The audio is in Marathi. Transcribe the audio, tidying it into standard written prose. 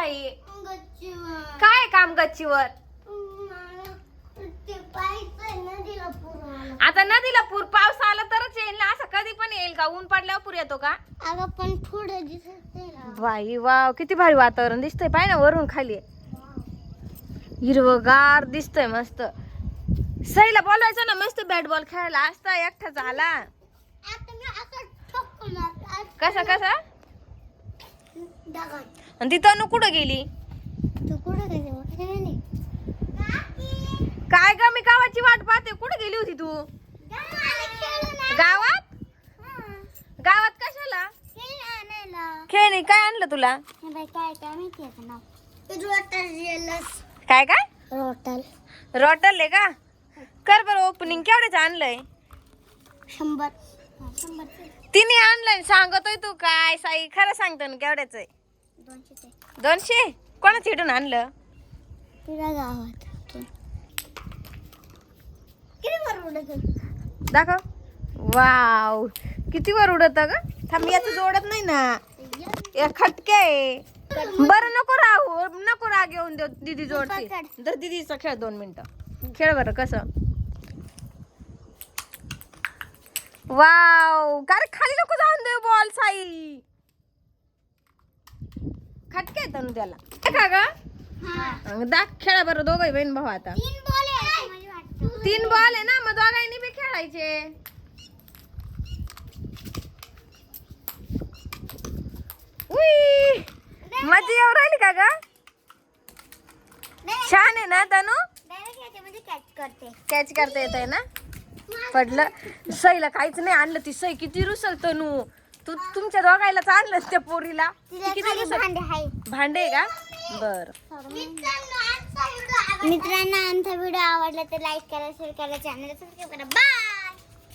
आहे? काय काम गच्चीवर? आता नदीला पूर पाऊस आला तरच येईल ना, असं कधी पण येईल का? ऊन पडल्यावर पूर येतो का? अगं पण थोडं दिसत बाई वाव, किती भारी वातावरण दिसतंय. पाय ना वरून खाली हिरवगार दिसतंय मस्त. सईला बोलवायचं ना, मस्त बॅट बॉल खेळायला. असता एकटा झाला. कसा कसा? आणि ती तनू कुठं गेली? तू कुठं गेली? काय ग, मी गावाची वाट पाहते. कुठे गेली होती तू? गावात? गावात कशाला? खेळणी. काय आणलं तुला? काय काय माहिती आहे नाव? काय काय? रोटल. रॉटल आहे का? कर बरं ओपनिंग. केवढ्याच आणलंय? 100. तिने आणलंय सांगतोय तू काय? साई खरं सांगतो ना, केवढ्याच आहे? 200. 200? कोणाच इडून आणलं? तुझ्या गावात. किती वर उडत? दाखव. वाव, किती वर उडत ग. थांब, याच जोडत नाही ना, या खटके आहे. बरं नको राग येऊन देऊ. दीदी जोडते. तर दीदीचा खेळ 2 मिनिटं खेळ बरं. कसं? वाव, का रे खाली नको जाऊन देऊ बॉल साई. खटके येत ना त्याला. का ग? दाख खेळा बरं दोघं बहीण भाऊ. आता 3 बॉल आहे ना, मग दोघांनी बी खेळायचे. उई, मजा येऊ राहिली का ग? छान आहे ना तनू? कॅच करता येत आहे ना? पडलं. सईला काहीच नाही आणलं. ती सई किती रुसल तनू. तू तुमच्या दोघायलाच आणलं त्या पोरीला. भांडे आहे का? बर. मित्रांनो, आमचा व्हिडिओ आवडला तर लाईक करा, शेअर करा, चॅनल सबस्क्राईब करा. बाय.